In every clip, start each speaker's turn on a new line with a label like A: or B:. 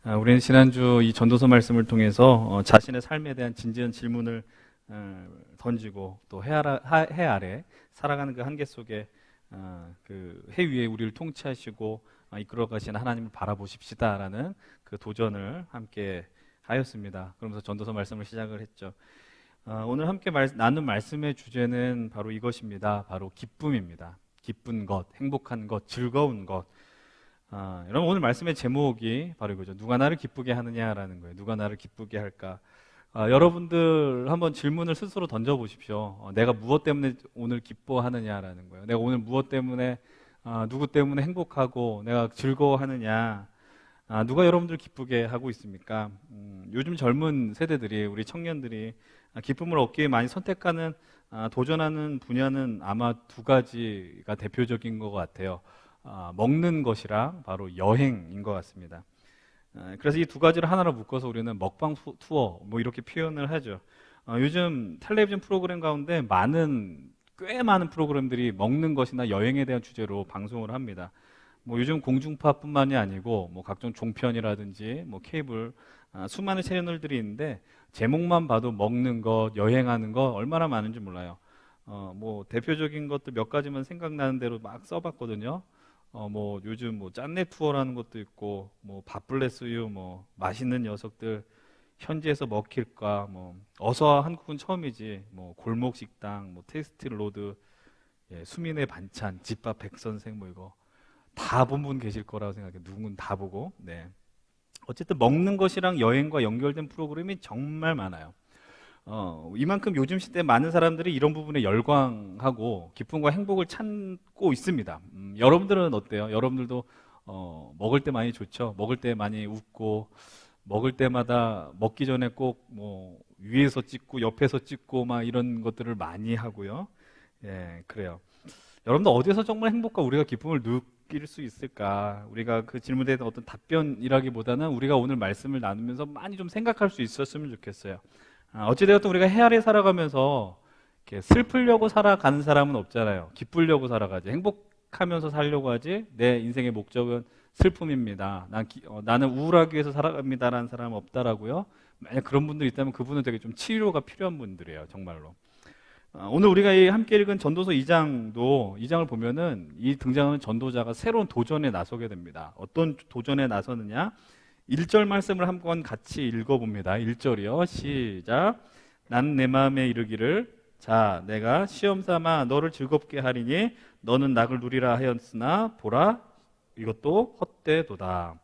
A: 우리는 지난주 이 전도서 말씀을 통해서 자신의 삶에 대한 진지한 질문을 던지고 또 해 아래 살아가는 그 한계 속에 그 해 위에 우리를 통치하시고 이끌어 가시는 하나님을 바라보십시다라는 그 도전을 함께 하였습니다. 그러면서 전도서 말씀을 시작을 했죠. 오늘 함께 나눈 말씀의 주제는 바로 이것입니다. 바로 기쁨입니다. 기쁜 것, 행복한 것, 즐거운 것. 여러분 오늘 말씀의 제목이 바로 이거죠. 누가 나를 기쁘게 하느냐라는 거예요. 누가 나를 기쁘게 할까? 여러분들 한번 질문을 스스로 던져보십시오. 내가 무엇 때문에 오늘 기뻐하느냐라는 거예요. 내가 오늘 무엇 때문에 누구 때문에 행복하고 내가 즐거워하느냐? 누가 여러분들 기쁘게 하고 있습니까? 요즘 젊은 세대들이 우리 청년들이 기쁨을 얻기 위해 많이 선택하는 도전하는 분야는 아마 두 가지가 대표적인 것 같아요. 먹는 것이랑 바로 여행인 것 같습니다. 그래서 이 두 가지를 하나로 묶어서 우리는 먹방 투어 뭐 이렇게 표현을 하죠. 요즘 텔레비전 프로그램 가운데 꽤 많은 프로그램들이 먹는 것이나 여행에 대한 주제로 방송을 합니다. 뭐 요즘 공중파뿐만이 아니고 뭐 각종 종편이라든지 뭐 케이블 수많은 채널들이 있는데 제목만 봐도 먹는 것, 여행하는 것 얼마나 많은지 몰라요. 뭐 대표적인 것도 몇 가지만 생각나는 대로 막 써봤거든요. 뭐 요즘 뭐 짠내 투어라는 것도 있고 뭐 밥블레스유 뭐 맛있는 녀석들 현지에서 먹힐까 뭐 어서 한국은 처음이지 뭐 골목 식당 뭐 테이스티 로드 수민의 반찬 집밥 백선생 뭐 이거 다 본 분 계실 거라고 생각해요. 누군 다 보고. 네. 어쨌든 먹는 것이랑 여행과 연결된 프로그램이 정말 많아요. 이만큼 요즘 시대에 많은 사람들이 이런 부분에 열광하고 기쁨과 행복을 찾고 있습니다. 여러분들은 어때요? 여러분들도 먹을 때 많이 좋죠? 먹을 때 많이 웃고 먹을 때마다 먹기 전에 꼭 뭐 위에서 찍고 옆에서 찍고 막 이런 것들을 많이 하고요. 예, 그래요. 여러분들 어디서 정말 행복과 우리가 기쁨을 느낄 수 있을까? 우리가 그 질문에 대한 어떤 답변이라기보다는 우리가 오늘 말씀을 나누면서 많이 좀 생각할 수 있었으면 좋겠어요. 어찌되었든 우리가 해 아래 살아가면서 이렇게 슬프려고 살아가는 사람은 없잖아요. 기쁘려고 살아가지. 행복하면서 살려고 하지. 내 인생의 목적은 슬픔입니다. 나는 우울하기 위해서 살아갑니다라는 사람은 없다라고요. 만약 그런 분들이 있다면 그분은 되게 좀 치료가 필요한 분들이에요. 정말로. 오늘 우리가 함께 읽은 전도서 2장을 보면은 이 등장하는 전도자가 새로운 도전에 나서게 됩니다. 어떤 도전에 나서느냐? 1절 말씀을 한번 같이 읽어봅니다. 1절이요. 시작. 나는 내 마음에 이르기를 자 내가 시험 삼아 너를 즐겁게 하리니 너는 낙을 누리라 하였으나 보라 이것도 헛되도다.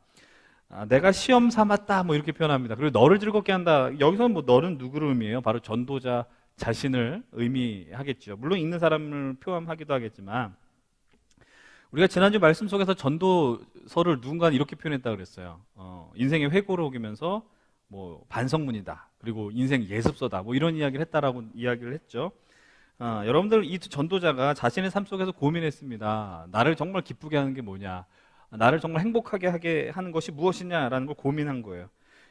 A: 내가 시험 삼았다 뭐 이렇게 표현합니다. 그리고 너를 즐겁게 한다. 여기서는 뭐 너는 누구를 의미해요? 바로 전도자 자신을 의미하겠죠. 물론 읽는 사람을 포함하기도 하겠지만 우리가 지난주 말씀 속에서 전도서를 누군가 이렇게 표현했다 그랬어요. 인생의 회고록이면서 뭐 반성문이다. 그리고 인생 예습서다. 뭐 이런 이야기를 했다라고 이야기를 했죠. 여러분들 이 전도자가 자신의 삶 속에서 고민했습니다. 나를 정말 기쁘게 하는 게 뭐냐? 나를 정말 행복하게 하게 하는 것이 무엇이냐라는 걸 고민한 거예요.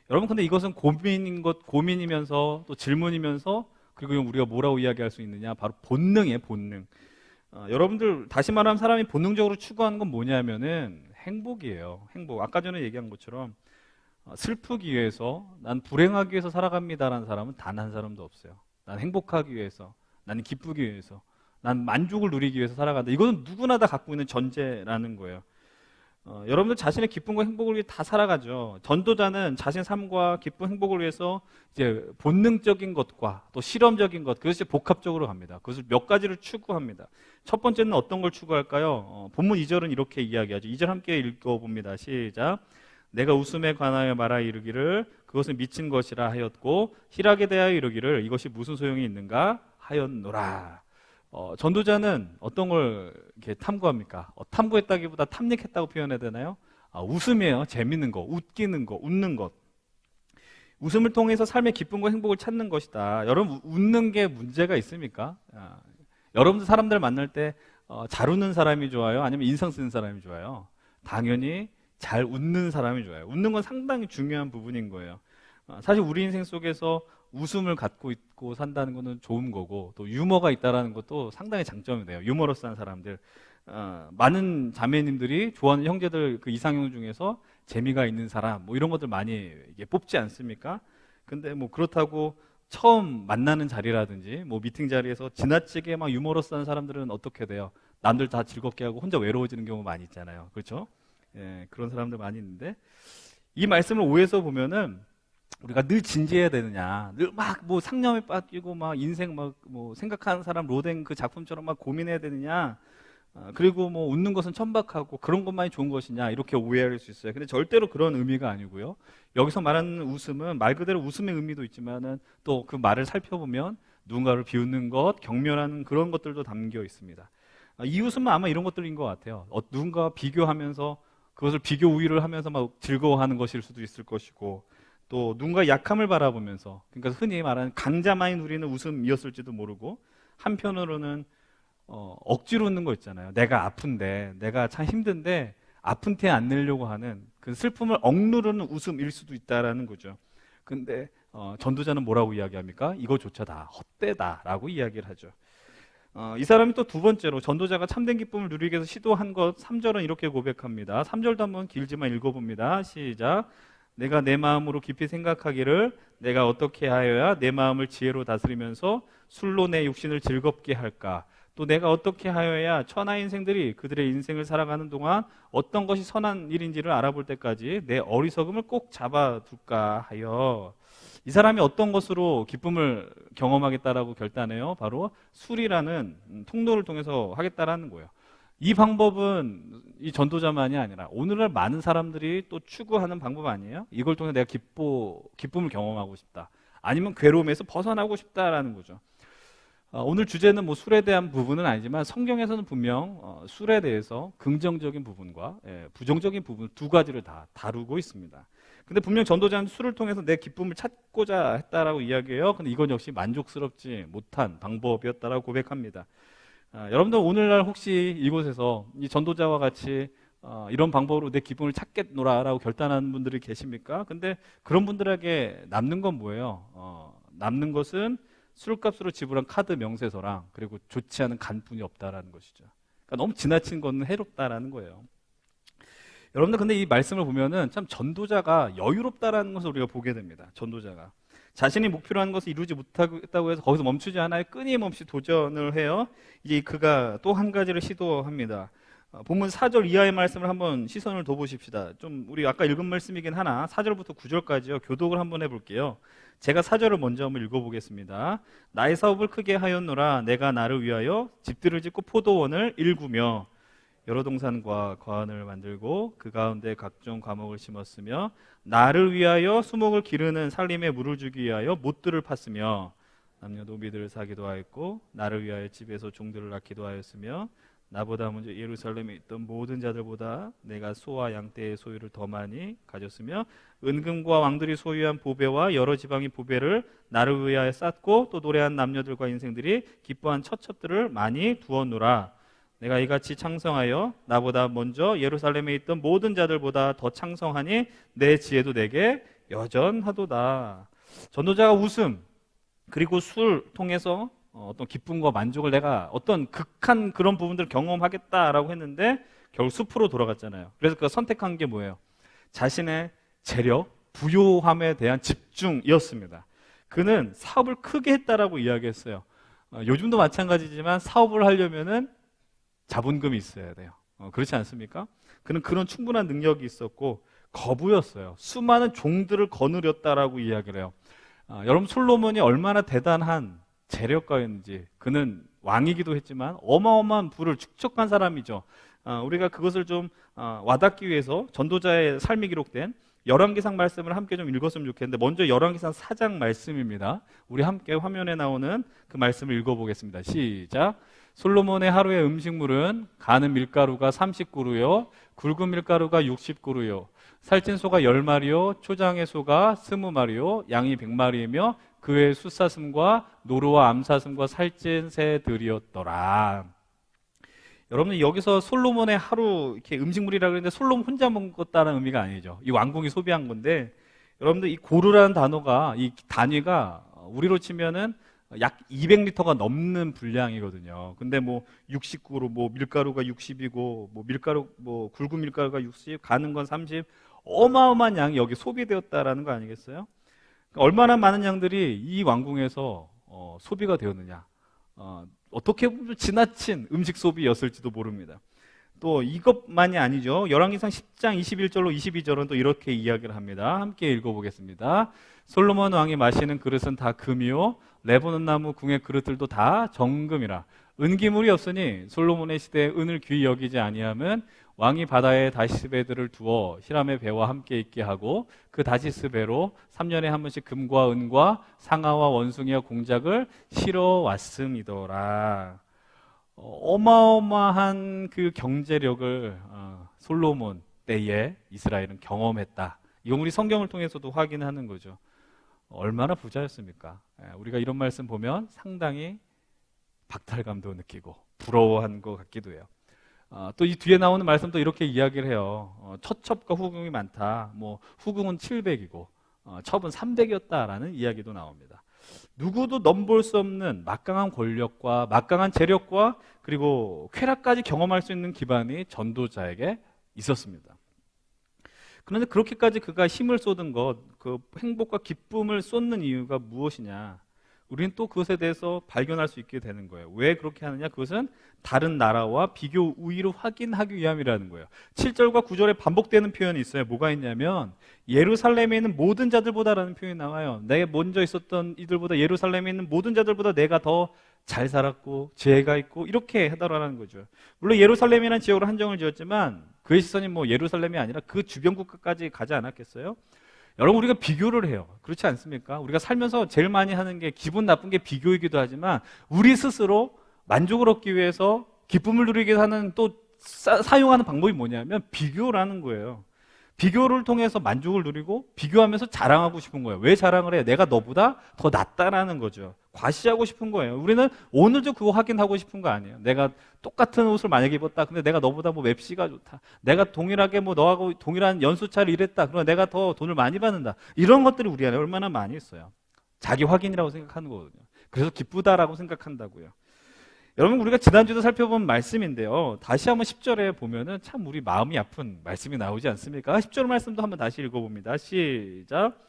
A: 여러분 근데 이것은 고민이면서 또 질문이면서 그리고 우리가 뭐라고 이야기할 수 있느냐? 바로 본능이에요, 본능. 여러분들 다시 말하면 사람이 본능적으로 추구하는 건 뭐냐면은 행복이에요. 행복. 아까 전에 얘기한 것처럼 슬프기 위해서 난 불행하기 위해서 살아갑니다라는 사람은 단 한 사람도 없어요. 난 행복하기 위해서, 나는 기쁘기 위해서, 난 만족을 누리기 위해서 살아간다. 이거는 누구나 다 갖고 있는 전제라는 거예요. 여러분들 자신의 기쁨과 행복을 위해 다 살아가죠. 전도자는 자신의 삶과 기쁨, 행복을 위해서 이제 본능적인 것과 또 실험적인 것, 그것이 복합적으로 갑니다. 그것을 몇 가지를 추구합니다. 첫 번째는 어떤 걸 추구할까요? 본문 2절은 이렇게 이야기하죠. 2절 함께 읽어봅니다. 시작. 내가 웃음에 관하여 말하 이르기를 그것은 미친 것이라 하였고 희락에 대하여 이르기를 이것이 무슨 소용이 있는가 하였노라. 전도자는 어떤 걸 이렇게 탐구합니까? 탐구했다기보다 탐닉했다고 표현해야 되나요? 웃음이에요. 재밌는 거, 웃기는 거, 웃는 것. 웃음을 통해서 삶의 기쁨과 행복을 찾는 것이다. 여러분 웃는 게 문제가 있습니까? 여러분들 사람들 만날 때 잘 웃는 사람이 좋아요? 아니면 인상 쓰는 사람이 좋아요? 당연히 잘 웃는 사람이 좋아요. 웃는 건 상당히 중요한 부분인 거예요. 사실 우리 인생 속에서 웃음을 갖고 있고 산다는 것은 좋은 거고 또 유머가 있다는 것도 상당히 장점이 돼요. 유머러스한 사람들 많은 자매님들이 좋아하는 형제들 그 이상형 중에서 재미가 있는 사람, 뭐 이런 것들 많이 이게 뽑지 않습니까? 근데 뭐 그렇다고 처음 만나는 자리라든지 뭐 미팅 자리에서 지나치게 막 유머러스한 사람들은 어떻게 돼요? 남들 다 즐겁게 하고 혼자 외로워지는 경우 많이 있잖아요. 그렇죠? 예, 그런 사람들 많이 있는데 이 말씀을 오해해서 보면은 우리가 늘 진지해야 되느냐, 늘 막 뭐 상념에 빠지고 막 인생 막 뭐 생각하는 사람 로댕 그 작품처럼 막 고민해야 되느냐, 그리고 뭐 웃는 것은 천박하고 그런 것만이 좋은 것이냐 이렇게 오해할 수 있어요. 근데 절대로 그런 의미가 아니고요. 여기서 말하는 웃음은 말 그대로 웃음의 의미도 있지만은 또 그 말을 살펴보면 누군가를 비웃는 것, 경멸하는 그런 것들도 담겨 있습니다. 이 웃음은 아마 이런 것들인 것 같아요. 누군가와 비교하면서 그것을 비교 우위를 하면서 막 즐거워하는 것일 수도 있을 것이고, 또 누군가 약함을 바라보면서, 그러니까 흔히 말하는 강자만이 누리는 웃음이었을지도 모르고, 한편으로는 억지로 웃는 거 있잖아요. 내가 아픈데, 내가 참 힘든데 아픈 티 안 내려고 하는 그 슬픔을 억누르는 웃음일 수도 있다라는 거죠. 근데 전도자는 뭐라고 이야기합니까? 이거조차 다 헛되다라고 이야기를 하죠. 이 사람이 또 두 번째로 전도자가 참된 기쁨을 누리기 위해서 시도한 것, 3절은 이렇게 고백합니다. 3절도 한번 길지만 읽어봅니다. 시작. 내가 내 마음으로 깊이 생각하기를 내가 어떻게 하여야 내 마음을 지혜로 다스리면서 술로 내 육신을 즐겁게 할까? 또 내가 어떻게 하여야 천하 인생들이 그들의 인생을 살아가는 동안 어떤 것이 선한 일인지를 알아볼 때까지 내 어리석음을 꼭 잡아둘까 하여. 이 사람이 어떤 것으로 기쁨을 경험하겠다라고 결단해요? 바로 술이라는 통로를 통해서 하겠다라는 거예요. 이 방법은 이 전도자만이 아니라 오늘날 많은 사람들이 또 추구하는 방법 아니에요? 이걸 통해 내가 기쁨을 경험하고 싶다. 아니면 괴로움에서 벗어나고 싶다라는 거죠. 오늘 주제는 뭐 술에 대한 부분은 아니지만 성경에서는 분명 술에 대해서 긍정적인 부분과 부정적인 부분 두 가지를 다 다루고 있습니다. 근데 분명 전도자는 술을 통해서 내 기쁨을 찾고자 했다라고 이야기해요. 근데 이건 역시 만족스럽지 못한 방법이었다라고 고백합니다. 여러분들 오늘날 혹시 이곳에서 이 전도자와 같이 이런 방법으로 내 기쁨을 찾겠노라라고 결단하는 분들이 계십니까? 근데 그런 분들에게 남는 건 뭐예요? 남는 것은 술값으로 지불한 카드 명세서랑 그리고 좋지 않은 간뿐이 없다라는 것이죠. 그러니까 너무 지나친 건 해롭다라는 거예요. 여러분들 근데 이 말씀을 보면은 참 전도자가 여유롭다라는 것을 우리가 보게 됩니다. 전도자가 자신이 목표로 하는 것을 이루지 못하겠다고 해서 거기서 멈추지 않아요. 끊임없이 도전을 해요. 이제 그가 또 한 가지를 시도합니다. 본문 4절 이하의 말씀을 한번 시선을 둬 보십시다. 좀 우리 아까 읽은 말씀이긴 하나 4절부터 9절까지요. 교독을 한번 해볼게요. 제가 4절을 먼저 한번 읽어보겠습니다. 나의 사업을 크게 하였노라. 내가 나를 위하여 집들을 짓고 포도원을 일구며 여러 동산과 과원을 만들고 그 가운데 각종 과목을 심었으며 나를 위하여 수목을 기르는 살림에 물을 주기 위하여 못들을 팠으며 남녀노비들을 사기도 하였고 나를 위하여 집에서 종들을 낳기도 하였으며 나보다 먼저 예루살렘에 있던 모든 자들보다 내가 소와 양떼의 소유를 더 많이 가졌으며 은금과 왕들이 소유한 보배와 여러 지방의 보배를 나를 위하여 쌓고 또 노래한 남녀들과 인생들이 기뻐한 처첩들을 많이 두었노라. 내가 이같이 창성하여 나보다 먼저 예루살렘에 있던 모든 자들보다 더 창성하니 내 지혜도 내게 여전하도다. 전도자가 웃음 그리고 술 통해서 어떤 기쁨과 만족을 내가 어떤 극한 그런 부분들을 경험하겠다라고 했는데 결국 숲으로 돌아갔잖아요. 그래서 그가 선택한 게 뭐예요? 자신의 재력, 부요함에 대한 집중이었습니다. 그는 사업을 크게 했다라고 이야기했어요. 요즘도 마찬가지지만 사업을 하려면은 자본금이 있어야 돼요. 그렇지 않습니까? 그는 그런 충분한 능력이 있었고 거부였어요. 수많은 종들을 거느렸다라고 이야기를 해요. 여러분 솔로몬이 얼마나 대단한 재력가였는지, 그는 왕이기도 했지만 어마어마한 부를 축적한 사람이죠. 우리가 그것을 좀 와닿기 위해서 전도자의 삶이 기록된 열왕기상 말씀을 함께 좀 읽었으면 좋겠는데, 먼저 열왕기상 4장 말씀입니다. 우리 함께 화면에 나오는 그 말씀을 읽어보겠습니다. 시작. 솔로몬의 하루의 음식물은 가는 밀가루가 30그루요 굵은 밀가루가 60그루요 살찐 소가 10마리요 초장의 소가 20마리요 양이 100마리이며 그 외 숫사슴과 노루와 암사슴과 살찐 새들이었더라. 여러분 여기서 솔로몬의 하루 이렇게 음식물이라고 그랬는데 솔로몬 혼자 먹었다는 의미가 아니죠. 이 왕궁이 소비한 건데, 여러분들 이 고루라는 단어가, 이 단위가 우리로 치면은 약 200리터가 넘는 분량이거든요. 근데 뭐 60그루, 뭐 밀가루가 60이고, 뭐 밀가루, 뭐 굵은 밀가루가 60, 가는 건 30, 어마어마한 양이 여기 소비되었다라는 거 아니겠어요? 그러니까 얼마나 많은 양들이 이 왕궁에서 소비가 되었느냐. 어떻게 보면 지나친 음식 소비였을지도 모릅니다. 또 이것만이 아니죠. 열왕기상 10장 21절로 22절은 또 이렇게 이야기를 합니다. 함께 읽어보겠습니다. 솔로몬 왕이 마시는 그릇은 다 금이요 레바논 나무 궁의 그릇들도 다 정금이라. 은기물이 없으니 솔로몬의 시대에 은을 귀히 여기지 아니하면 왕이 바다에 다시스 배들을 두어 히람의 배와 함께 있게 하고 그 다시스 배로 3년에 한 번씩 금과 은과 상아와 원숭이와 공작을 실어 왔음이더라. 어마어마한 그 경제력을 솔로몬 때에 이스라엘은 경험했다. 이건 우리 성경을 통해서도 확인하는 거죠. 얼마나 부자였습니까? 우리가 이런 말씀 보면 상당히 박탈감도 느끼고 부러워한 것 같기도 해요. 또 이 뒤에 나오는 말씀도 이렇게 이야기를 해요. 첩과 후궁이 많다. 뭐 후궁은 700이고 첩은 300이었다라는 이야기도 나옵니다. 누구도 넘볼 수 없는 막강한 권력과 막강한 재력과 그리고 쾌락까지 경험할 수 있는 기반이 전도자에게 있었습니다. 그런데 그렇게까지 그가 힘을 쏟은 것, 그 행복과 기쁨을 쏟는 이유가 무엇이냐? 우리는 또 그것에 대해서 발견할 수 있게 되는 거예요. 왜 그렇게 하느냐? 그것은 다른 나라와 비교 우위를 확인하기 위함이라는 거예요. 7절과 9절에 반복되는 표현이 있어요. 뭐가 있냐면 예루살렘에 있는 모든 자들보다라는 표현이 나와요. 내가 먼저 있었던 이들보다 예루살렘에 있는 모든 자들보다 내가 더 잘 살았고 지혜가 있고 이렇게 해달라는 거죠. 물론 예루살렘이라는 지역으로 한정을 지었지만 그의 시선이 뭐 예루살렘이 아니라 그 주변 국가까지 가지 않았겠어요? 여러분 우리가 비교를 해요. 그렇지 않습니까? 우리가 살면서 제일 많이 하는 게 기분 나쁜 게 비교이기도 하지만 우리 스스로 만족을 얻기 위해서 기쁨을 누리기 위해서 하는 또 사용하는 방법이 뭐냐면 비교라는 거예요. 비교를 통해서 만족을 누리고 비교하면서 자랑하고 싶은 거예요. 왜 자랑을 해요? 내가 너보다 더 낫다라는 거죠. 과시하고 싶은 거예요. 우리는 오늘도 그거 확인하고 싶은 거 아니에요. 내가 똑같은 옷을 만약에 입었다. 근데 내가 너보다 뭐 맵시가 좋다. 내가 동일하게 뭐 너하고 동일한 연수차를 일했다. 그러면 내가 더 돈을 많이 받는다. 이런 것들이 우리 안에 얼마나 많이 있어요. 자기 확인이라고 생각하는 거거든요. 그래서 기쁘다라고 생각한다고요. 여러분 우리가 지난주도 살펴본 말씀인데요. 다시 한번 10절에 보면은 참 우리 마음이 아픈 말씀이 나오지 않습니까? 10절 말씀도 한번 다시 읽어봅니다. 시작.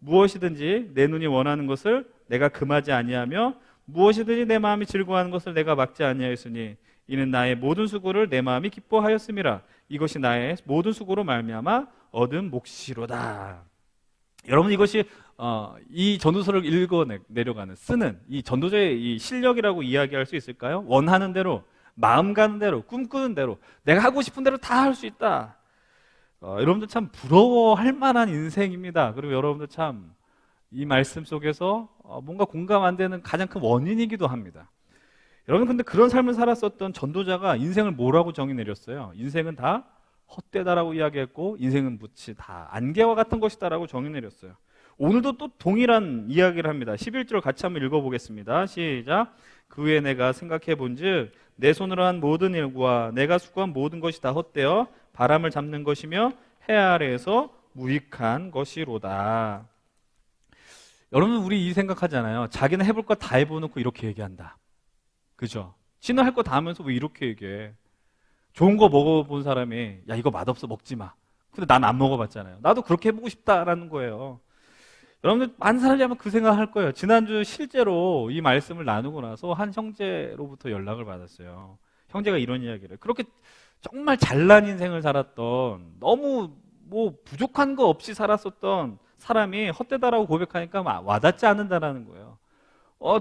A: 무엇이든지 내 눈이 원하는 것을 내가 금하지 아니하며 무엇이든지 내 마음이 즐거워하는 것을 내가 막지 아니하였으니 이는 나의 모든 수고를 내 마음이 기뻐하였음이라. 이것이 나의 모든 수고로 말미암아 얻은 몫이로다. 여러분 이것이 이 전도서를 읽어 내려가는 쓰는 이 전도자의 이 실력이라고 이야기할 수 있을까요? 원하는 대로, 마음 가는 대로, 꿈꾸는 대로, 내가 하고 싶은 대로 다 할 수 있다. 여러분들 참 부러워할 만한 인생입니다. 그리고 여러분들 참 이 말씀 속에서 뭔가 공감 안 되는 가장 큰 원인이기도 합니다. 여러분 근데 그런 삶을 살았었던 전도자가 인생을 뭐라고 정의 내렸어요? 인생은 다 헛되다라고 이야기했고 인생은 무치 다 안개와 같은 것이다라고 정의 내렸어요. 오늘도 또 동일한 이야기를 합니다. 11절 같이 한번 읽어보겠습니다. 시작. 그 후에 내가 생각해 본즉 내 손으로 한 모든 일과 내가 수고한 모든 것이 다 헛되어 바람을 잡는 것이며 해 아래에서 무익한 것이로다. 여러분 우리 이 생각하잖아요. 자기는 해볼 거 다 해보놓고 이렇게 얘기한다. 그죠? 지는 할 거 다 하면서 왜 이렇게 얘기해? 좋은 거 먹어본 사람이 야 이거 맛없어 먹지 마. 근데 난 안 먹어봤잖아요. 나도 그렇게 해보고 싶다라는 거예요. 여러분들 많은 사람이 아마 그 생각할 거예요. 지난주 실제로 이 말씀을 나누고 나서 한 형제로부터 연락을 받았어요. 형제가 이런 이야기를 그렇게 정말 잘난 인생을 살았던 너무 뭐 부족한 거 없이 살았었던 사람이 헛되다라고 고백하니까 와닿지 않는다라는 거예요.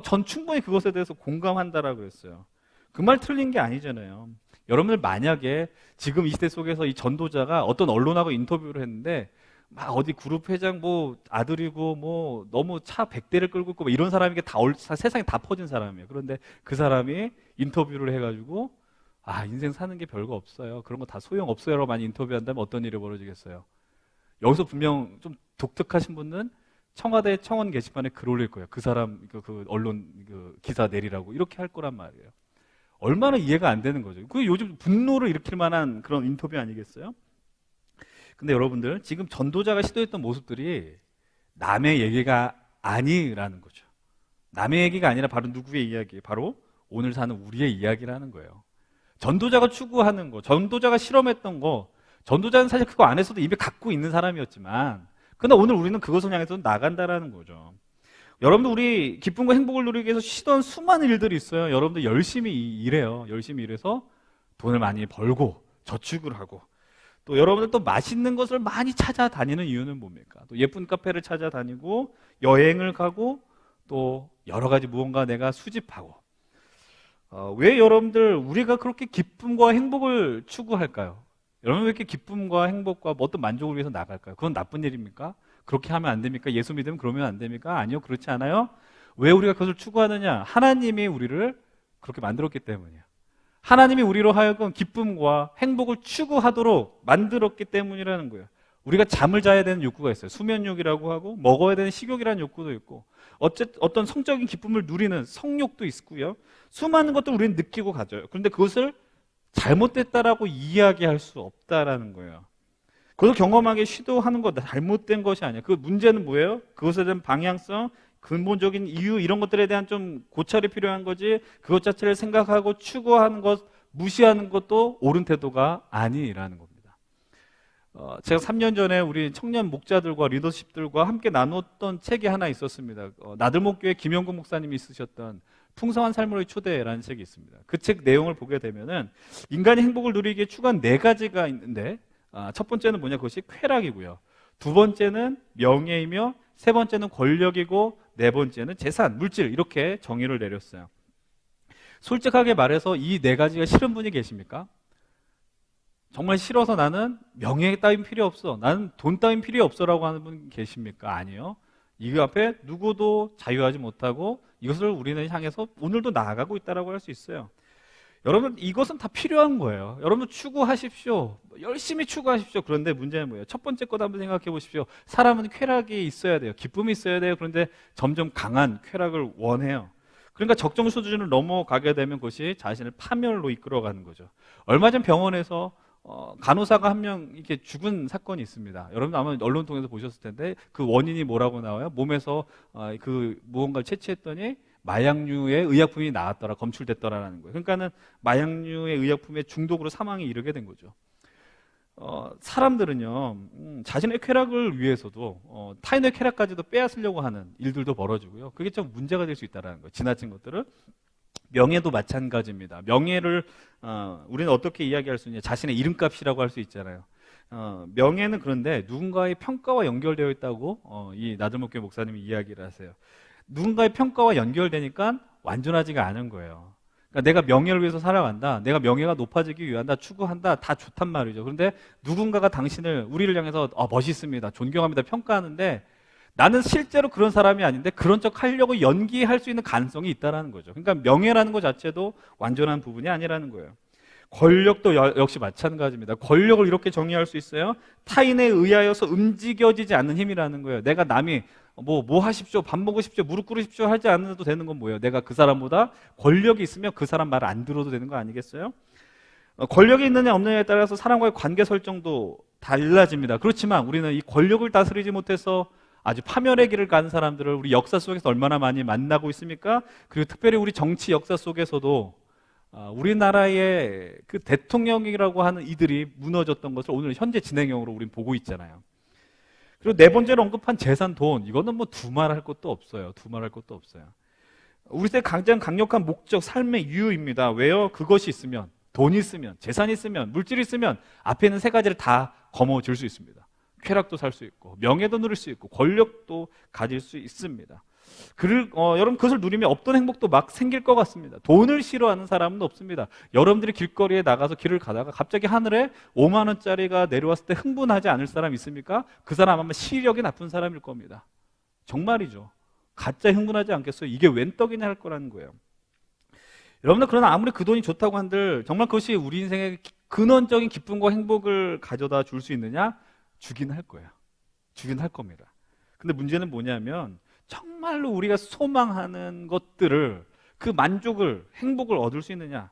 A: 전 충분히 그것에 대해서 공감한다라고 했어요. 그 말 틀린 게 아니잖아요. 여러분들 만약에 지금 이 시대 속에서 이 전도자가 어떤 언론하고 인터뷰를 했는데 막 어디 그룹 회장 뭐 아들이고 뭐 너무 차 100대를 끌고 있고 뭐 이런 사람에게 다 세상에 다 퍼진 사람이에요. 그런데 그 사람이 인터뷰를 해가지고 인생 사는 게 별거 없어요. 그런 거 다 소용없어요라고 많이 인터뷰한다면 어떤 일이 벌어지겠어요? 여기서 분명 좀 독특하신 분은 청와대 청원 게시판에 글 올릴 거예요. 그 사람 그 언론 그 기사 내리라고 이렇게 할 거란 말이에요. 얼마나 이해가 안 되는 거죠. 그게 요즘 분노를 일으킬 만한 그런 인터뷰 아니겠어요? 근데 여러분들 지금 전도자가 시도했던 모습들이 남의 얘기가 아니라는 거죠. 남의 얘기가 아니라 바로 누구의 이야기? 바로 오늘 사는 우리의 이야기라는 거예요. 전도자가 추구하는 거, 전도자가 실험했던 거, 전도자는 사실 그거 안에서도 이미 갖고 있는 사람이었지만, 그러나 오늘 우리는 그것을 향해서 나간다라는 거죠. 여러분들 우리 기쁨과 행복을 누리기 위해서 쉬던 수많은 일들이 있어요. 여러분들 열심히 일해요. 열심히 일해서 돈을 많이 벌고 저축을 하고, 또 여러분들 또 맛있는 것을 많이 찾아다니는 이유는 뭡니까? 또 예쁜 카페를 찾아다니고 여행을 가고 또 여러 가지 무언가 내가 수집하고. 왜 여러분들 우리가 그렇게 기쁨과 행복을 추구할까요? 여러분 왜 이렇게 기쁨과 행복과 어떤 만족을 위해서 나갈까요? 그건 나쁜 일입니까? 그렇게 하면 안 됩니까? 예수 믿으면 그러면 안 됩니까? 아니요, 그렇지 않아요. 왜 우리가 그것을 추구하느냐? 하나님이 우리를 그렇게 만들었기 때문이에요. 하나님이 우리로 하여금 기쁨과 행복을 추구하도록 만들었기 때문이라는 거예요. 우리가 잠을 자야 되는 욕구가 있어요. 수면욕이라고 하고, 먹어야 되는 식욕이라는 욕구도 있고, 어떤 성적인 기쁨을 누리는 성욕도 있고요. 수많은 것도 우리는 느끼고 가져요. 그런데 그것을 잘못됐다라고 이야기할 수 없다라는 거예요. 그것을 경험하기 시도하는 것, 잘못된 것이 아니에요. 그 문제는 뭐예요? 그것에 대한 방향성, 근본적인 이유, 이런 것들에 대한 좀 고찰이 필요한 거지, 그것 자체를 생각하고 추구하는 것, 무시하는 것도 옳은 태도가 아니라는 겁니다. 제가 3년 전에 우리 청년 목자들과 리더십들과 함께 나눴던 책이 하나 있었습니다. 나들목교회 김영국 목사님이 쓰셨던 풍성한 삶으로의 초대라는 책이 있습니다. 그 책 내용을 보게 되면은 인간이 행복을 누리기 위해 추구한 4가지가 있는데, 첫 번째는 뭐냐, 그것이 쾌락이고요. 두 번째는 명예이며, 세 번째는 권력이고, 네 번째는 재산, 물질, 이렇게 정의를 내렸어요. 솔직하게 말해서 이 4가지가 싫은 분이 계십니까? 정말 싫어서 나는 명예 따윈 필요 없어, 나는 돈 따윈 필요 없어라고 하는 분 계십니까? 아니요. 이 앞에 누구도 자유하지 못하고 이것을 우리는 향해서 오늘도 나아가고 있다고 할 수 있어요. 여러분, 이것은 다 필요한 거예요. 여러분 추구하십시오. 열심히 추구하십시오. 그런데 문제는 뭐예요? 첫 번째 것 한번 생각해 보십시오. 사람은 쾌락이 있어야 돼요. 기쁨이 있어야 돼요. 그런데 점점 강한 쾌락을 원해요. 그러니까 적정 수준을 넘어가게 되면 그것이 자신을 파멸로 이끌어가는 거죠. 얼마 전 병원에서 간호사가 한 명 이렇게 죽은 사건이 있습니다. 여러분 아마 언론 통해서 보셨을 텐데, 그 원인이 뭐라고 나와요? 몸에서 그 무언가를 채취했더니 마약류의 의약품이 나왔더라, 검출됐더라라는 거예요. 그러니까는 마약류의 의약품의 중독으로 사망에 이르게 된 거죠. 사람들은요, 자신의 쾌락을 위해서도 타인의 쾌락까지도 빼앗으려고 하는 일들도 벌어지고요. 그게 좀 문제가 될 수 있다는 거예요. 지나친 것들을. 명예도 마찬가지입니다. 명예를 우리는 어떻게 이야기할 수 있냐? 자신의 이름값이라고 할 수 있잖아요. 명예는 그런데 누군가의 평가와 연결되어 있다고 이 나들목교회 목사님이 이야기를 하세요. 누군가의 평가와 연결되니까 완전하지가 않은 거예요. 그러니까 내가 명예를 위해서 살아간다, 내가 명예가 높아지기 위한다, 추구한다, 다 좋단 말이죠. 그런데 누군가가 우리를 향해서 멋있습니다, 존경합니다, 평가하는데 나는 실제로 그런 사람이 아닌데 그런 척 하려고 연기할 수 있는 가능성이 있다는 거죠. 그러니까 명예라는 것 자체도 완전한 부분이 아니라는 거예요. 권력도 역시 마찬가지입니다. 권력을 이렇게 정의할 수 있어요. 타인에 의하여서 움직여지지 않는 힘이라는 거예요. 내가 남이 뭐 하십시오, 밥 먹으십시오, 무릎 꿇으십시오 하지 않아도 되는 건 뭐예요? 내가 그 사람보다 권력이 있으면 그 사람 말을 안 들어도 되는 거 아니겠어요? 권력이 있느냐 없느냐에 따라서 사람과의 관계 설정도 달라집니다. 그렇지만 우리는 이 권력을 다스리지 못해서 아주 파멸의 길을 간 사람들을 우리 역사 속에서 얼마나 많이 만나고 있습니까? 그리고 특별히 우리 정치 역사 속에서도 우리나라의 그 대통령이라고 하는 이들이 무너졌던 것을 오늘 현재 진행형으로 우리는 보고 있잖아요. 그리고 네 번째로 언급한 재산, 돈, 이거는 뭐 두말할 것도 없어요. 두말할 것도 없어요. 우리 세대 가장 강력한 목적, 삶의 이유입니다. 왜요? 그것이 있으면, 돈이 있으면, 재산이 있으면, 물질이 있으면 앞에 있는 3가지를 다 거머쥘 수 있습니다. 쾌락도 살 수 있고, 명예도 누릴 수 있고, 권력도 가질 수 있습니다. 여러분 그것을 누리면 없던 행복도 막 생길 것 같습니다. 돈을 싫어하는 사람은 없습니다. 여러분들이 길거리에 나가서 길을 가다가 갑자기 하늘에 5만 원짜리가 내려왔을 때 흥분하지 않을 사람 있습니까? 그 사람 아마 시력이 나쁜 사람일 겁니다. 정말이죠. 가짜 흥분하지 않겠어요? 이게 웬 떡이냐 할 거라는 거예요. 여러분들, 그러나 아무리 그 돈이 좋다고 한들 정말 그것이 우리 인생의 근원적인 기쁨과 행복을 가져다 줄 수 있느냐? 주긴 할 거예요. 주긴 할 겁니다. 근데 문제는 뭐냐면 정말로 우리가 소망하는 것들을, 그 만족을, 행복을 얻을 수 있느냐?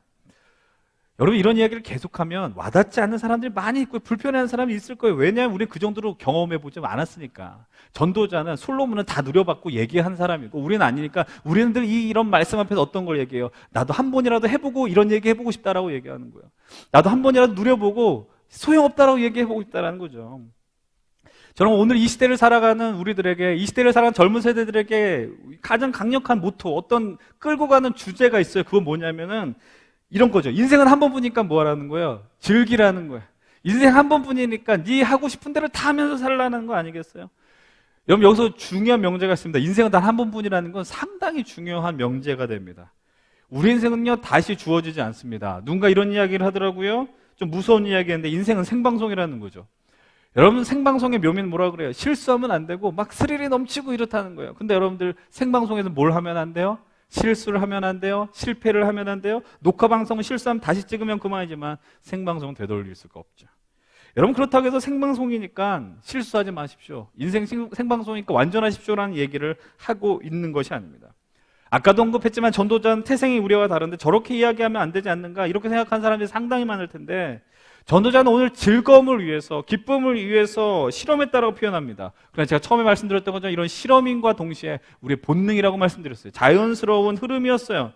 A: 여러분, 이런 이야기를 계속하면 와닿지 않는 사람들이 많이 있고 불편해하는 사람이 있을 거예요. 왜냐하면 우리는 그 정도로 경험해보지 않았으니까. 전도자는, 솔로몬은 다 누려받고 얘기한 사람이고 우리는 아니니까 우리는 늘 이런 말씀 앞에서 어떤 걸 얘기해요? 나도 한 번이라도 해보고 이런 얘기 해보고 싶다라고 얘기하는 거예요. 나도 한 번이라도 누려보고 소용없다라고 얘기해보고 있다는 거죠. 저는 오늘 이 시대를 살아가는 우리들에게, 이 시대를 살아가는 젊은 세대들에게 가장 강력한 모토, 어떤 끌고 가는 주제가 있어요. 그건 뭐냐면은 이런 거죠. 인생은 한 번뿐이니까 뭐 하라는 거예요? 즐기라는 거예요. 인생 한 번뿐이니까 네 하고 싶은 대로 다 하면서 살라는 거 아니겠어요? 여러분, 여기서 중요한 명제가 있습니다. 인생은 단 한 번뿐이라는 건 상당히 중요한 명제가 됩니다. 우리 인생은요, 다시 주어지지 않습니다. 누군가 이런 이야기를 하더라고요. 좀 무서운 이야기인데, 인생은 생방송이라는 거죠. 여러분, 생방송의 묘미는 뭐라 그래요? 실수하면 안 되고 막 스릴이 넘치고 이렇다는 거예요. 근데 여러분들, 생방송에서 뭘 하면 안 돼요? 실수를 하면 안 돼요? 실패를 하면 안 돼요? 녹화 방송은 실수하면 다시 찍으면 그만이지만 생방송은 되돌릴 수가 없죠. 여러분, 그렇다고 해서 생방송이니까 실수하지 마십시오. 인생 생방송이니까 완전하십시오라는 얘기를 하고 있는 것이 아닙니다. 아까도 언급했지만 전도자는 태생의 우리와 다른데 저렇게 이야기하면 안 되지 않는가, 이렇게 생각하는 사람들이 상당히 많을 텐데, 전도자는 오늘 즐거움을 위해서, 기쁨을 위해서 실험했다라고 표현합니다. 그러나 제가 처음에 말씀드렸던 것처럼 이런 실험인과 동시에 우리의 본능이라고 말씀드렸어요. 자연스러운 흐름이었어요.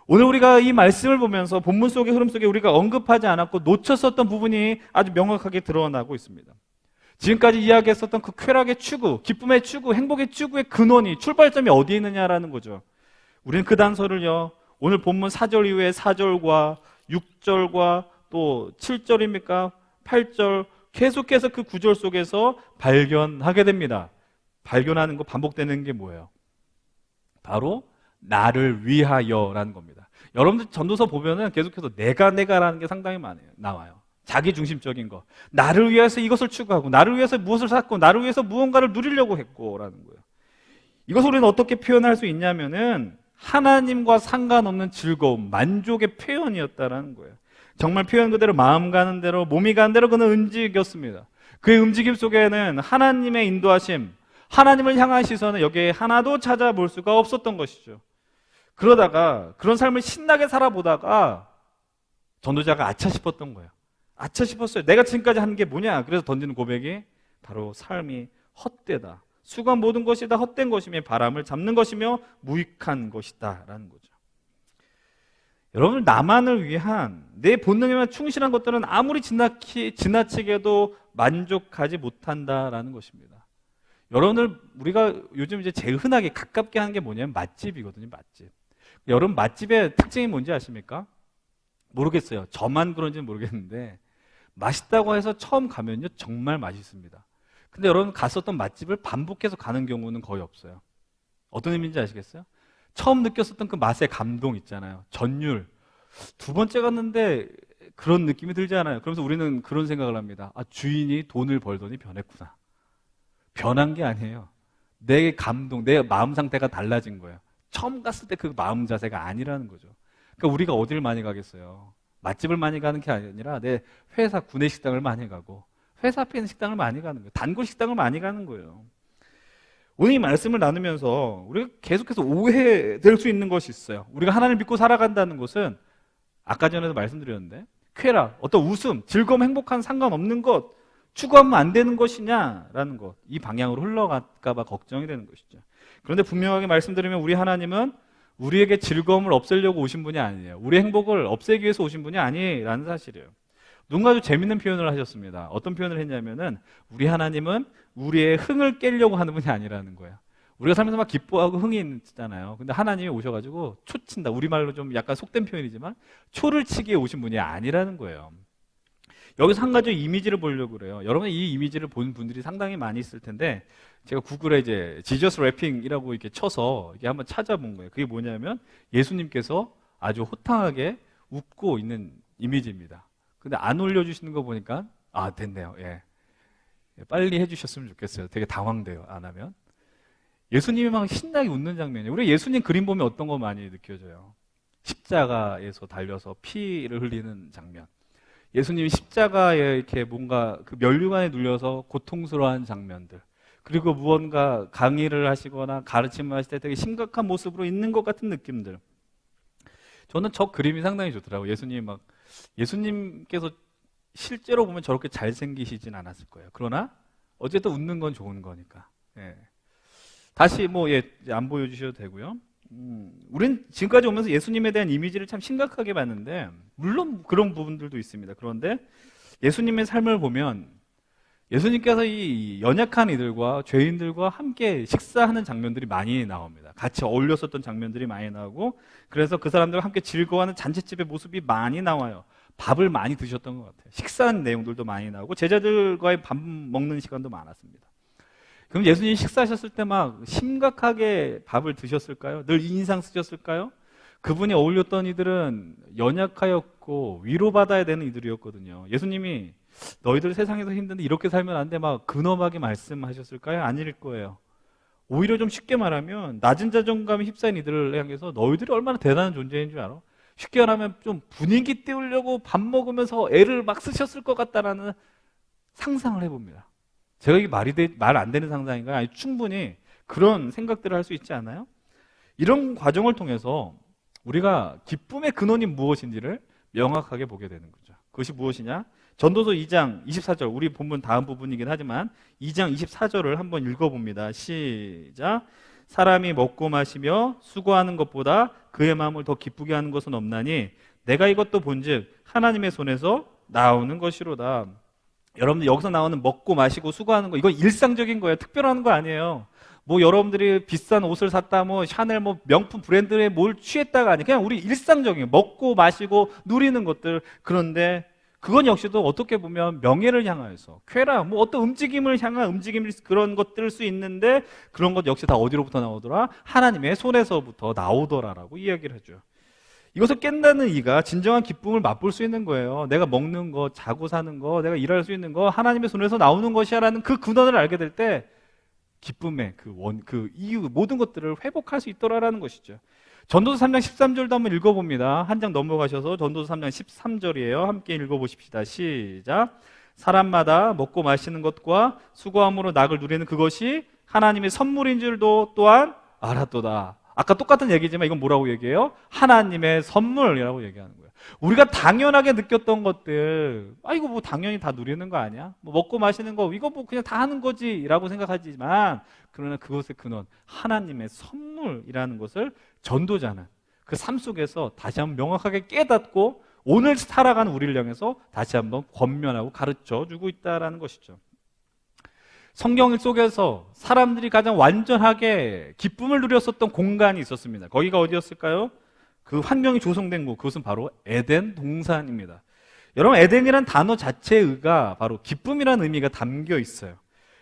A: 오늘 우리가 이 말씀을 보면서 본문 속의 흐름 속에 우리가 언급하지 않았고 놓쳤었던 부분이 아주 명확하게 드러나고 있습니다. 지금까지 이야기했었던 그 쾌락의 추구, 기쁨의 추구, 행복의 추구의 근원이, 출발점이 어디에 있느냐라는 거죠. 우리는 그 단서를요, 오늘 본문 4절 이후에 4절과 6절과 또 7절입니까? 8절, 계속해서 그 구절 속에서 발견하게 됩니다. 발견하는 거, 반복되는 게 뭐예요? 바로 나를 위하여라는 겁니다. 여러분들 전도서 보면은 계속해서 내가라는 게 상당히 많아요. 나와요. 자기 중심적인 거. 나를 위해서 이것을 추구하고, 나를 위해서 무엇을 샀고, 나를 위해서 무언가를 누리려고 했고라는 거예요. 이것을 우리는 어떻게 표현할 수 있냐면은 하나님과 상관없는 즐거움, 만족의 표현이었다라는 거예요. 정말 표현 그대로 마음 가는 대로, 몸이 가는 대로 그는 움직였습니다. 그의 움직임 속에는 하나님의 인도하심, 하나님을 향한 시선은 여기에 하나도 찾아볼 수가 없었던 것이죠. 그러다가 그런 삶을 신나게 살아보다가 전도자가 아차 싶었던 거예요. 아차 싶었어요. 내가 지금까지 한 게 뭐냐? 그래서 던지는 고백이 바로 삶이 헛되다. 수고한 모든 것이 다 헛된 것이며 바람을 잡는 것이며 무익한 것이다 라는 거죠. 여러분, 나만을 위한 내 본능에만 충실한 것들은 아무리 지나치게도 만족하지 못한다라는 것입니다. 여러분들, 우리가 요즘 이제 제일 흔하게 가깝게 하는 게 뭐냐면 맛집이거든요. 맛집. 여러분, 맛집의 특징이 뭔지 아십니까? 모르겠어요. 저만 그런지는 모르겠는데 맛있다고 해서 처음 가면요, 정말 맛있습니다. 근데 여러분, 갔었던 맛집을 반복해서 가는 경우는 거의 없어요. 어떤 의미인지 아시겠어요? 처음 느꼈었던 그 맛의 감동 있잖아요. 전율. 두 번째 갔는데 그런 느낌이 들지 않아요. 그러면서 우리는 그런 생각을 합니다. 아, 주인이 돈을 벌더니 변했구나. 변한 게 아니에요. 내 감동, 내 마음 상태가 달라진 거예요. 처음 갔을 때 그 마음 자세가 아니라는 거죠. 그러니까 우리가 어디를 많이 가겠어요? 맛집을 많이 가는 게 아니라 내 회사 구내식당을 많이 가고, 회사 앞에 있는 식당을 많이 가는 거예요. 단골 식당을 많이 가는 거예요. 오늘 이 말씀을 나누면서 우리가 계속해서 오해될 수 있는 것이 있어요. 우리가 하나님을 믿고 살아간다는 것은 아까 전에도 말씀드렸는데 쾌락, 어떤 웃음, 즐거움, 행복한 상관없는 것 추구하면 안 되는 것이냐라는 것, 이 방향으로 흘러갈까 봐 걱정이 되는 것이죠. 그런데 분명하게 말씀드리면 우리 하나님은 우리에게 즐거움을 없애려고 오신 분이 아니에요. 우리 행복을 없애기 위해서 오신 분이 아니라는 사실이에요. 누군가 좀 재밌는 표현을 하셨습니다. 어떤 표현을 했냐면은 우리 하나님은 우리의 흥을 깨려고 하는 분이 아니라는 거예요. 우리가 살면서 막 기뻐하고 흥이 있잖아요. 근데 하나님이 오셔가지고 초친다. 우리말로 좀 약간 속된 표현이지만 초를 치기에 오신 분이 아니라는 거예요. 여기서 한 가지 이미지를 보려고 그래요. 여러분, 이 이미지를 본 분들이 상당히 많이 있을 텐데 제가 구글에 이제 지저스 래핑이라고 이렇게 쳐서 이게 한번 찾아본 거예요. 그게 뭐냐면 예수님께서 아주 호탕하게 웃고 있는 이미지입니다. 근데 안 올려주시는 거 보니까 됐네요. 예. 빨리 해주셨으면 좋겠어요. 되게 당황돼요. 안 하면. 예수님이 막 신나게 웃는 장면이에요. 우리 예수님 그림 보면 어떤 거 많이 느껴져요? 십자가에서 달려서 피를 흘리는 장면. 예수님이 십자가에 이렇게 뭔가 그 면류관에 눌려서 고통스러워하는 장면들. 그리고 무언가 강의를 하시거나 가르침을 하실 때 되게 심각한 모습으로 있는 것 같은 느낌들. 저는 저 그림이 상당히 좋더라고요. 예수님께서 실제로 보면 저렇게 잘생기시진 않았을 거예요. 그러나 어쨌든 웃는 건 좋은 거니까. 예. 다시 안 보여주셔도 되고요. 우린 지금까지 오면서 예수님에 대한 이미지를 참 심각하게 봤는데 물론 그런 부분들도 있습니다. 그런데 예수님의 삶을 보면 예수님께서 이 연약한 이들과 죄인들과 함께 식사하는 장면들이 많이 나옵니다. 같이 어울렸었던 장면들이 많이 나오고, 그래서 그 사람들과 함께 즐거워하는 잔치집의 모습이 많이 나와요. 밥을 많이 드셨던 것 같아요. 식사한 내용들도 많이 나오고 제자들과의 밥 먹는 시간도 많았습니다. 그럼 예수님이 식사하셨을 때 막 심각하게 밥을 드셨을까요? 늘 인상 쓰셨을까요? 그분이 어울렸던 이들은 연약하였고 위로받아야 되는 이들이었거든요. 예수님이 너희들 세상에서 힘든데 이렇게 살면 안 돼 막 근엄하게 말씀하셨을까요? 아닐 거예요. 오히려 좀 쉽게 말하면 낮은 자존감에 휩싸인 이들을 향해서 너희들이 얼마나 대단한 존재인 줄 알아? 쉽게 말하면 좀 분위기 띄우려고 밥 먹으면서 애를 막 쓰셨을 것 같다라는 상상을 해봅니다. 제가 이게 말 안 되는 상상인가요? 아니, 충분히 그런 생각들을 할 수 있지 않아요? 이런 과정을 통해서 우리가 기쁨의 근원이 무엇인지를 명확하게 보게 되는 거죠. 그것이 무엇이냐? 전도서 2장 24절, 우리 본문 다음 부분이긴 하지만 2장 24절을 한번 읽어봅니다. 시작. 사람이 먹고 마시며 수고하는 것보다 그의 마음을 더 기쁘게 하는 것은 없나니 내가 이것도 본즉 하나님의 손에서 나오는 것이로다. 여러분들 여기서 나오는 먹고 마시고 수고하는 거, 이건 일상적인 거예요. 특별한 거 아니에요. 뭐 여러분들이 비싼 옷을 샀다, 뭐 샤넬, 뭐 명품 브랜드에 뭘 취했다가 아니에요. 그냥 우리 일상적인 먹고 마시고 누리는 것들. 그런데 그건 역시도 어떻게 보면 명예를 향하여서 쾌락, 뭐 어떤 움직임을 향한 움직임, 그런 것들일 수 있는데 그런 것 역시 다 어디로부터 나오더라? 하나님의 손에서부터 나오더라라고 이야기를 하죠. 이것을 깬다는 이가 진정한 기쁨을 맛볼 수 있는 거예요. 내가 먹는 거, 자고 사는 거, 내가 일할 수 있는 거 하나님의 손에서 나오는 것이야라는 그 근원을 알게 될 때 기쁨의 그 이유, 모든 것들을 회복할 수 있더라라는 것이죠. 전도서 3장 13절도 한번 읽어봅니다. 한 장 넘어가셔서 전도서 3장 13절이에요. 함께 읽어보십시다. 시작. 사람마다 먹고 마시는 것과 수고함으로 낙을 누리는 그것이 하나님의 선물인 줄도 또한 알았도다. 아까 똑같은 얘기지만 이건 뭐라고 얘기해요? 하나님의 선물이라고 얘기하는 거예요. 우리가 당연하게 느꼈던 것들, 이거 뭐 당연히 다 누리는 거 아니야? 뭐 먹고 마시는 거, 이거 뭐 그냥 다 하는 거지 라고 생각하지만, 그러나 그것의 근원, 하나님의 선물이라는 것을 전도자는 그 삶 속에서 다시 한번 명확하게 깨닫고 오늘 살아가는 우리를 향해서 다시 한번 권면하고 가르쳐 주고 있다는 것이죠. 성경 속에서 사람들이 가장 완전하게 기쁨을 누렸었던 공간이 있었습니다. 거기가 어디였을까요? 그 환경이 조성된 곳, 그것은 바로 에덴 동산입니다. 여러분, 에덴이란 단어 자체가 바로 기쁨이라는 의미가 담겨 있어요.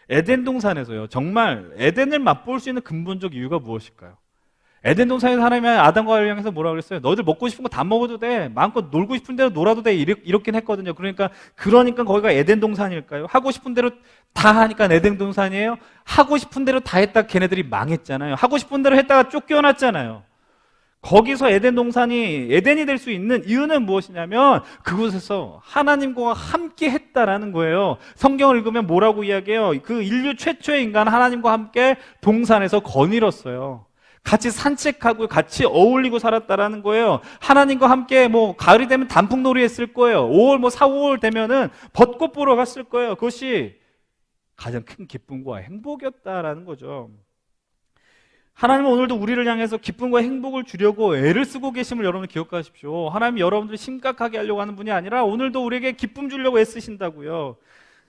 A: 에덴 동산에서요, 정말 에덴을 맛볼 수 있는 근본적 이유가 무엇일까요? 에덴 동산에서 하나님이 아담과 하와를 향해서 뭐라고 그랬어요? 너희들 먹고 싶은 거 다 먹어도 돼, 마음껏 놀고 싶은 대로 놀아도 돼, 이렇긴 했거든요. 그러니까 거기가 에덴 동산일까요? 하고 싶은 대로 다 하니까 에덴 동산이에요? 하고 싶은 대로 다 했다가 걔네들이 망했잖아요. 하고 싶은 대로 했다가 쫓겨났잖아요. 거기서 에덴 동산이 에덴이 될 수 있는 이유는 무엇이냐면 그곳에서 하나님과 함께 했다라는 거예요. 성경을 읽으면 뭐라고 이야기해요? 그 인류 최초의 인간 하나님과 함께 동산에서 거닐었어요. 같이 산책하고 같이 어울리고 살았다라는 거예요. 하나님과 함께 뭐 가을이 되면 단풍놀이 했을 거예요. 5월 4, 5월 되면은 벚꽃 보러 갔을 거예요. 그것이 가장 큰 기쁨과 행복이었다라는 거죠. 하나님은 오늘도 우리를 향해서 기쁨과 행복을 주려고 애를 쓰고 계심을 여러분 기억하십시오. 하나님이 여러분들을 심각하게 하려고 하는 분이 아니라 오늘도 우리에게 기쁨 주려고 애쓰신다고요.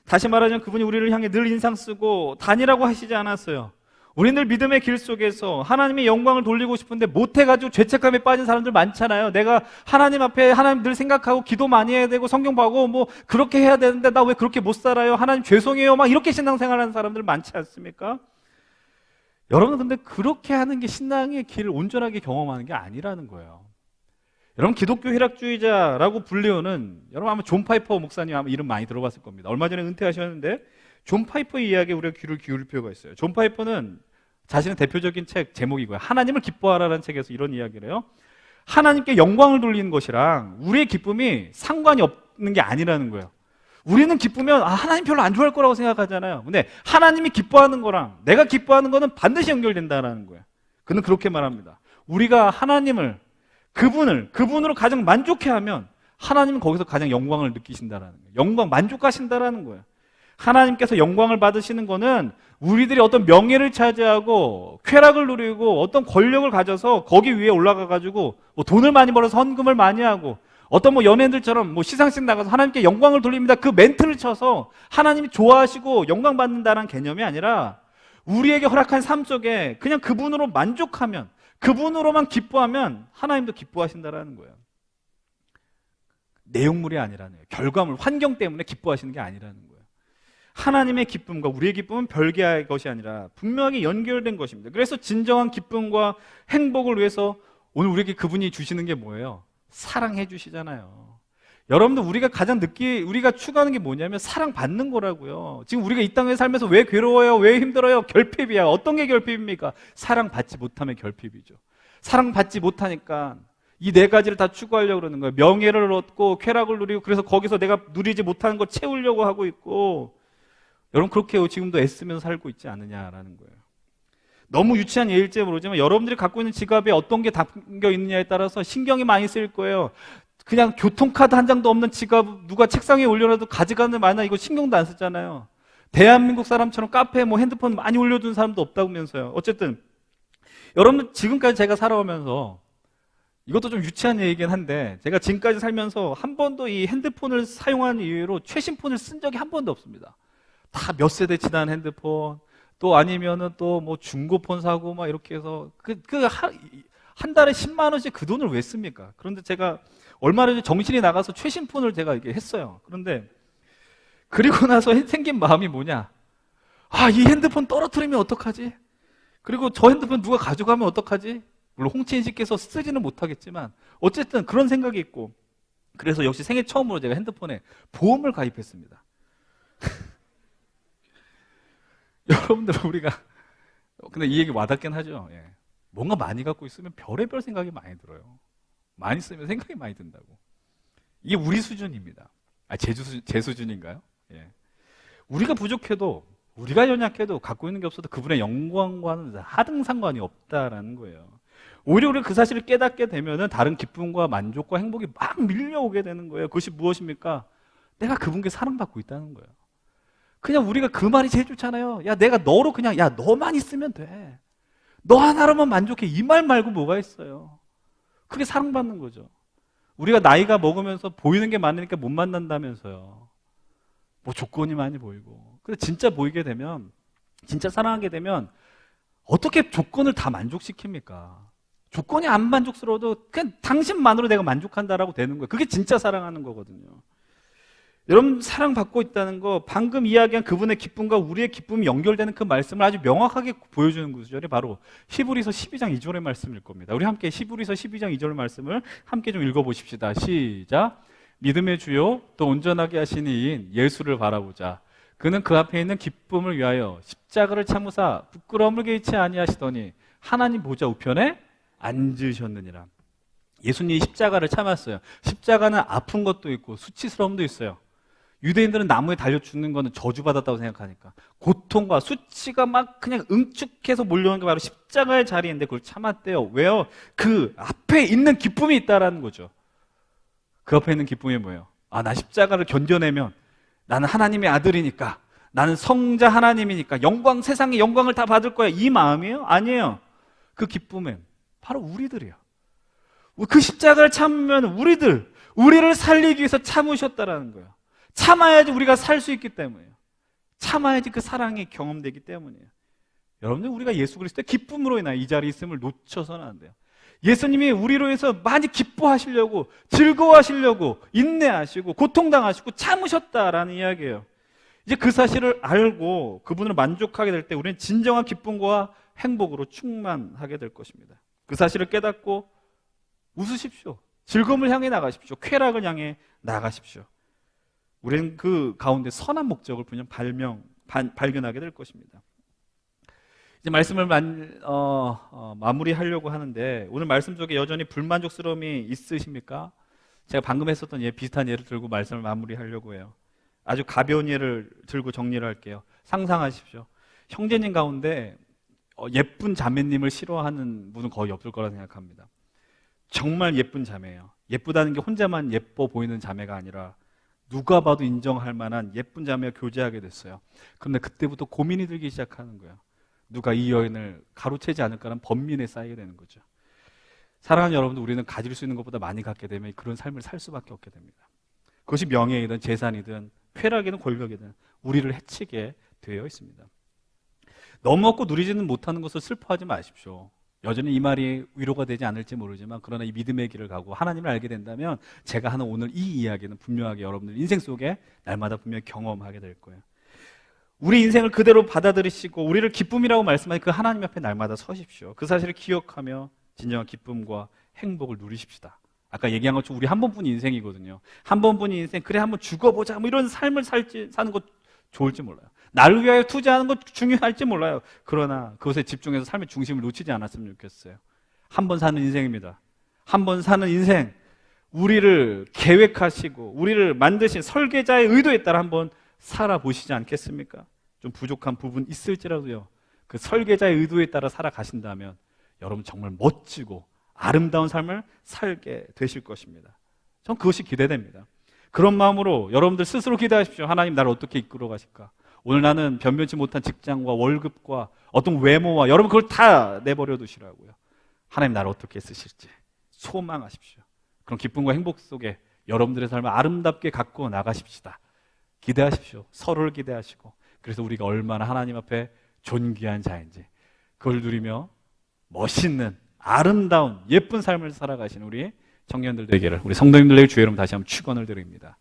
A: 다시 말하자면 그분이 우리를 향해 늘 인상 쓰고 다니라고 하시지 않았어요. 우리는 믿음의 길 속에서 하나님의 영광을 돌리고 싶은데 못해가지고 죄책감에 빠진 사람들 많잖아요. 내가 하나님 앞에 하나님 늘 생각하고 기도 많이 해야 되고 성경 보고 뭐 그렇게 해야 되는데 나 왜 그렇게 못 살아요? 하나님 죄송해요. 막 이렇게 신앙생활하는 사람들 많지 않습니까? 여러분, 근데 그렇게 하는 게 신앙의 길을 온전하게 경험하는 게 아니라는 거예요. 여러분, 기독교 쾌락주의자라고 불리우는, 여러분 아마 존 파이퍼 목사님 아마 이름 많이 들어봤을 겁니다. 얼마 전에 은퇴하셨는데 존 파이퍼의 이야기에 우리가 귀를 기울일 필요가 있어요. 존 파이퍼는 자신의 대표적인 책 제목이고요, 하나님을 기뻐하라는 책에서 이런 이야기를 해요. 하나님께 영광을 돌리는 것이랑 우리의 기쁨이 상관이 없는 게 아니라는 거예요. 우리는 기쁘면 하나님 별로 안 좋아할 거라고 생각하잖아요. 근데 하나님이 기뻐하는 거랑 내가 기뻐하는 거는 반드시 연결된다라는 거예요. 그는 그렇게 말합니다. 우리가 하나님을, 그분으로 가장 만족해하면 하나님은 거기서 가장 영광을 느끼신다라는 거예요. 영광, 만족하신다라는 거예요. 하나님께서 영광을 받으시는 거는 우리들이 어떤 명예를 차지하고 쾌락을 누리고 어떤 권력을 가져서 거기 위에 올라가가지고 뭐 돈을 많이 벌어서 헌금을 많이 하고 어떤 뭐 연예인들처럼 뭐 시상식 나가서 하나님께 영광을 돌립니다. 그 멘트를 쳐서 하나님이 좋아하시고 영광 받는다는 개념이 아니라 우리에게 허락한 삶 속에 그냥 그분으로 만족하면, 그분으로만 기뻐하면 하나님도 기뻐하신다라는 거예요. 내용물이 아니라는 거예요. 결과물, 환경 때문에 기뻐하시는 게 아니라는 거예요. 하나님의 기쁨과 우리의 기쁨은 별개의 것이 아니라 분명하게 연결된 것입니다. 그래서 진정한 기쁨과 행복을 위해서 오늘 우리에게 그분이 주시는 게 뭐예요? 사랑해 주시잖아요. 여러분들, 우리가 추구하는 게 뭐냐면 사랑받는 거라고요. 지금 우리가 이 땅에 살면서 왜 괴로워요? 왜 힘들어요? 결핍이야. 어떤 게 결핍입니까? 사랑받지 못하면 결핍이죠. 사랑받지 못하니까 이 네 가지를 다 추구하려고 그러는 거예요. 명예를 얻고 쾌락을 누리고, 그래서 거기서 내가 누리지 못하는 걸 채우려고 하고 있고, 여러분 그렇게 지금도 애쓰면서 살고 있지 않느냐라는 거예요. 너무 유치한 예일지 모르지만 여러분들이 갖고 있는 지갑에 어떤 게 담겨 있느냐에 따라서 신경이 많이 쓰일 거예요. 그냥 교통카드 한 장도 없는 지갑 누가 책상에 올려놔도 가져가는 마나 이거 신경도 안 쓰잖아요. 대한민국 사람처럼 카페에 뭐 핸드폰 많이 올려둔 사람도 없다면서요. 어쨌든 여러분, 지금까지 제가 살아오면서, 이것도 좀 유치한 얘기긴 한데, 제가 지금까지 살면서 한 번도 이 핸드폰을 사용한 이후로 최신 폰을 쓴 적이 한 번도 없습니다. 다 몇 세대 지난 핸드폰, 또 아니면은 또 뭐 중고폰 사고 막 이렇게 해서 한 달에 10만 원씩 그 돈을 왜 씁니까? 그런데 제가 얼마 전에 정신이 나가서 최신 폰을 제가 이렇게 했어요. 그런데 그리고 나서 생긴 마음이 뭐냐? 아, 이 핸드폰 떨어뜨리면 어떡하지? 그리고 저 핸드폰 누가 가져가면 어떡하지? 물론 홍채인 씨께서 쓰지는 못하겠지만 어쨌든 그런 생각이 있고, 그래서 역시 생애 처음으로 제가 핸드폰에 보험을 가입했습니다. 여러분들, 우리가 근데 이 얘기 와닿긴 하죠. 예. 뭔가 많이 갖고 있으면 별의별 생각이 많이 들어요. 많이 쓰면 생각이 많이 든다고. 이게 우리 수준입니다. 제 수준인가요? 예. 우리가 부족해도, 우리가 연약해도, 갖고 있는 게 없어도 그분의 영광과는 하등 상관이 없다라는 거예요. 오히려 우리가 그 사실을 깨닫게 되면은 다른 기쁨과 만족과 행복이 막 밀려오게 되는 거예요. 그것이 무엇입니까? 내가 그분께 사랑받고 있다는 거예요. 그냥 우리가 그 말이 제일 좋잖아요. 야, 내가 너로 그냥, 야, 너만 있으면 돼. 너 하나로만 만족해. 이 말 말고 뭐가 있어요? 그게 사랑받는 거죠. 우리가 나이가 먹으면서 보이는 게 많으니까 못 만난다면서요. 뭐 조건이 많이 보이고. 근데 진짜 보이게 되면, 진짜 사랑하게 되면 어떻게 조건을 다 만족시킵니까? 조건이 안 만족스러워도 그냥 당신만으로 내가 만족한다라고 되는 거예요. 그게 진짜 사랑하는 거거든요. 여러분, 사랑받고 있다는 거, 방금 이야기한 그분의 기쁨과 우리의 기쁨이 연결되는 그 말씀을 아주 명확하게 보여주는 구절이 바로 히브리서 12장 2절의 말씀일 겁니다. 우리 함께 히브리서 12장 2절 말씀을 함께 좀 읽어보십시다. 시작. 믿음의 주요 또 온전하게 하시는 이인 예수를 바라보자. 그는 그 앞에 있는 기쁨을 위하여 십자가를 참으사 부끄러움을 개의치 아니하시더니 하나님 보좌 우편에 앉으셨느니라. 예수님이 십자가를 참았어요. 십자가는 아픈 것도 있고 수치스러움도 있어요. 유대인들은 나무에 달려 죽는 거는 저주받았다고 생각하니까 고통과 수치가 막 그냥 응축해서 몰려오는 게 바로 십자가의 자리인데 그걸 참았대요. 왜요? 그 앞에 있는 기쁨이 있다라는 거죠. 그 앞에 있는 기쁨이 뭐예요? 아, 나 십자가를 견뎌내면 나는 하나님의 아들이니까, 나는 성자 하나님이니까 영광, 세상의 영광을 다 받을 거야. 이 마음이에요? 아니에요. 그 기쁨은 바로 우리들이에요. 그 십자가를 참으면 우리를 살리기 위해서 참으셨다라는 거예요. 참아야지 우리가 살 수 있기 때문이에요. 참아야지 그 사랑이 경험되기 때문이에요. 여러분들, 우리가 예수 그리스도의 기쁨으로 인하여 이 자리에 있음을 놓쳐서는 안 돼요. 예수님이 우리로 해서 많이 기뻐하시려고, 즐거워하시려고, 인내하시고 고통당하시고 참으셨다라는 이야기예요. 이제 그 사실을 알고 그분을 만족하게 될 때 우리는 진정한 기쁨과 행복으로 충만하게 될 것입니다. 그 사실을 깨닫고 웃으십시오. 즐거움을 향해 나가십시오. 쾌락을 향해 나가십시오. 우리는 그 가운데 선한 목적을 분명 발견하게 될 것입니다. 이제 말씀을 마무리하려고 하는데, 오늘 말씀 속에 여전히 불만족스러움이 있으십니까? 제가 방금 했었던 비슷한 예를 들고 말씀을 마무리하려고 해요. 아주 가벼운 예를 들고 정리를 할게요. 상상하십시오. 형제님 가운데 예쁜 자매님을 싫어하는 분은 거의 없을 거라 생각합니다. 정말 예쁜 자매예요. 예쁘다는 게 혼자만 예뻐 보이는 자매가 아니라 누가 봐도 인정할 만한 예쁜 자매와 교제하게 됐어요. 그런데 그때부터 고민이 들기 시작하는 거예요. 누가 이 여인을 가로채지 않을까라는 번민에 쌓이게 되는 거죠. 사랑하는 여러분들, 우리는 가질 수 있는 것보다 많이 갖게 되면 그런 삶을 살 수밖에 없게 됩니다. 그것이 명예이든 재산이든 쾌락이든 권력이든 우리를 해치게 되어 있습니다. 너무 얻고 누리지는 못하는 것을 슬퍼하지 마십시오. 여전히 이 말이 위로가 되지 않을지 모르지만, 그러나 이 믿음의 길을 가고 하나님을 알게 된다면 제가 하는 오늘 이 이야기는 분명하게 여러분들 인생 속에 날마다 분명히 경험하게 될 거예요. 우리 인생을 그대로 받아들이시고 우리를 기쁨이라고 말씀하신 그 하나님 앞에 날마다 서십시오. 그 사실을 기억하며 진정한 기쁨과 행복을 누리십시다. 아까 얘기한 것처럼 우리 한 번뿐인 인생이거든요. 한 번뿐인 인생, 그래 한번 죽어보자, 뭐 이런 삶을 사는 것 좋을지 몰라요. 나를 위하여 투자하는 것 중요할지 몰라요. 그러나 그것에 집중해서 삶의 중심을 놓치지 않았으면 좋겠어요. 한 번 사는 인생입니다. 한 번 사는 인생, 우리를 계획하시고 우리를 만드신 설계자의 의도에 따라 한번 살아보시지 않겠습니까? 좀 부족한 부분 있을지라도요, 그 설계자의 의도에 따라 살아가신다면 여러분 정말 멋지고 아름다운 삶을 살게 되실 것입니다. 전 그것이 기대됩니다. 그런 마음으로 여러분들 스스로 기대하십시오. 하나님 나를 어떻게 이끌어 가실까? 오늘 나는 변변치 못한 직장과 월급과 어떤 외모와 여러분 그걸 다 내버려 두시라고요. 하나님 나를 어떻게 쓰실지 소망하십시오. 그런 기쁨과 행복 속에 여러분들의 삶을 아름답게 갖고 나가십시다. 기대하십시오. 서로를 기대하시고, 그래서 우리가 얼마나 하나님 앞에 존귀한 자인지 그걸 누리며 멋있는 아름다운 예쁜 삶을 살아가신 우리 청년들 되기를, 우리 성도님들 되길 주의 이름 다시 한번 축원을 드립니다.